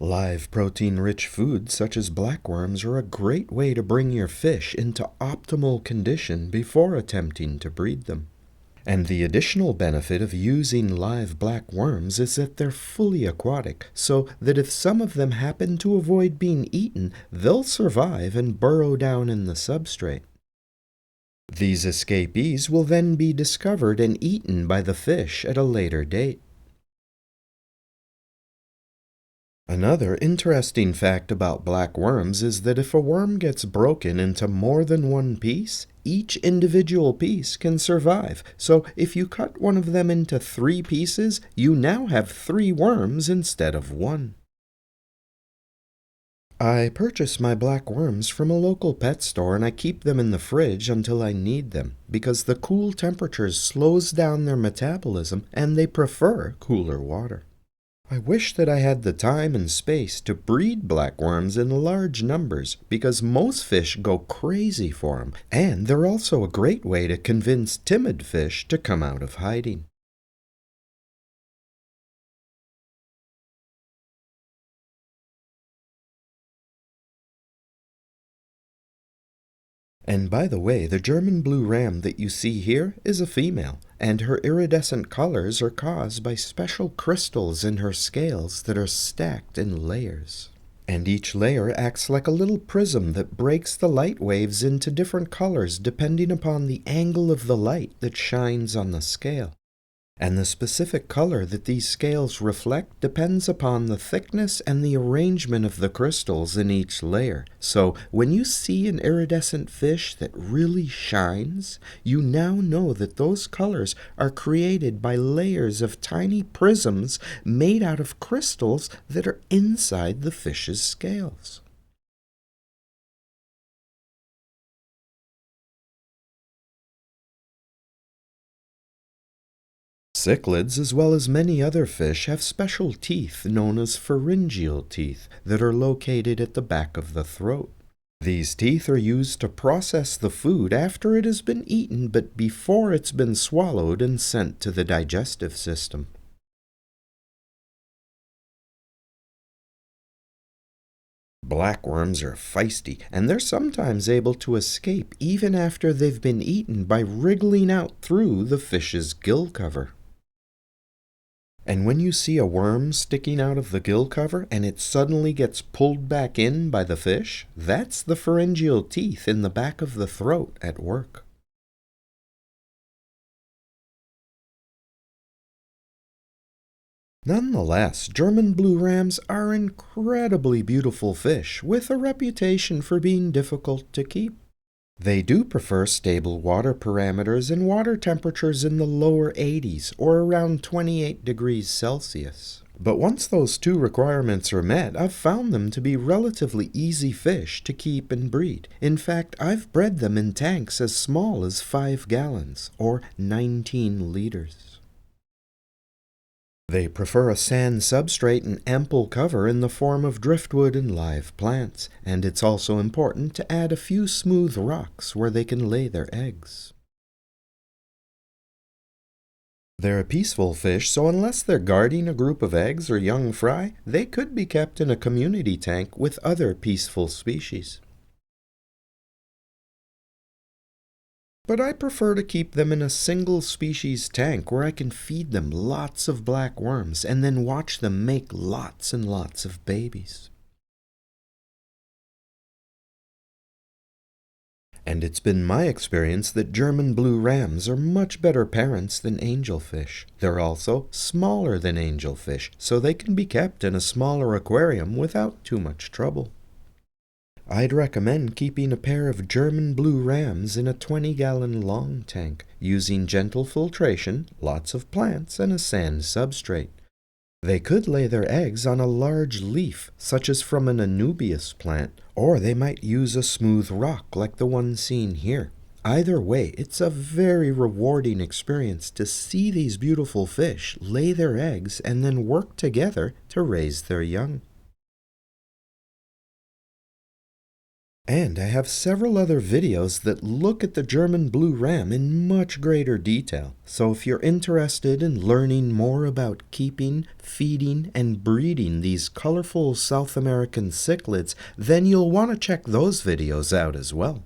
Live protein-rich foods such as blackworms are a great way to bring your fish into optimal condition before attempting to breed them. And the additional benefit of using live blackworms is that they're fully aquatic, so that if some of them happen to avoid being eaten, they'll survive and burrow down in the substrate. These escapees will then be discovered and eaten by the fish at a later date. Another interesting fact about blackworms is that if a worm gets broken into more than one piece, each individual piece can survive. So if you cut one of them into 3 pieces, you now have 3 worms instead of 1. I purchase my blackworms from a local pet store and I keep them in the fridge until I need them, because the cool temperatures slows down their metabolism and they prefer cooler water. I wish that I had the time and space to breed blackworms in large numbers, because most fish go crazy for them, and they're also a great way to convince timid fish to come out of hiding. And by the way, the German blue ram that you see here is a female, and her iridescent colors are caused by special crystals in her scales that are stacked in layers. And each layer acts like a little prism that breaks the light waves into different colors depending upon the angle of the light that shines on the scale. And the specific color that these scales reflect depends upon the thickness and the arrangement of the crystals in each layer. So when you see an iridescent fish that really shines, you now know that those colors are created by layers of tiny prisms made out of crystals that are inside the fish's scales. Cichlids, as well as many other fish, have special teeth known as pharyngeal teeth that are located at the back of the throat. These teeth are used to process the food after it has been eaten but before it's been swallowed and sent to the digestive system. Blackworms are feisty, and they're sometimes able to escape even after they've been eaten by wriggling out through the fish's gill cover. And when you see a worm sticking out of the gill cover and it suddenly gets pulled back in by the fish, that's the pharyngeal teeth in the back of the throat at work. Nonetheless, German blue rams are incredibly beautiful fish with a reputation for being difficult to keep. They do prefer stable water parameters and water temperatures in the lower 80s or around 28 degrees Celsius. But once those 2 requirements are met, I've found them to be relatively easy fish to keep and breed. In fact, I've bred them in tanks as small as 5 gallons or 19 liters. They prefer a sand substrate and ample cover in the form of driftwood and live plants, and it's also important to add a few smooth rocks where they can lay their eggs. They're a peaceful fish, so unless they're guarding a group of eggs or young fry, they could be kept in a community tank with other peaceful species. But I prefer to keep them in a single species tank where I can feed them lots of blackworms and then watch them make lots and lots of babies. And it's been my experience that German blue rams are much better parents than angelfish. They're also smaller than angelfish, so they can be kept in a smaller aquarium without too much trouble. I'd recommend keeping a pair of German blue rams in a 20-gallon long tank, using gentle filtration, lots of plants, and a sand substrate. They could lay their eggs on a large leaf, such as from an anubias plant, or they might use a smooth rock like the one seen here. Either way, it's a very rewarding experience to see these beautiful fish lay their eggs and then work together to raise their young. And I have several other videos that look at the German blue ram in much greater detail. So if you're interested in learning more about keeping, feeding, and breeding these colorful South American cichlids, then you'll want to check those videos out as well.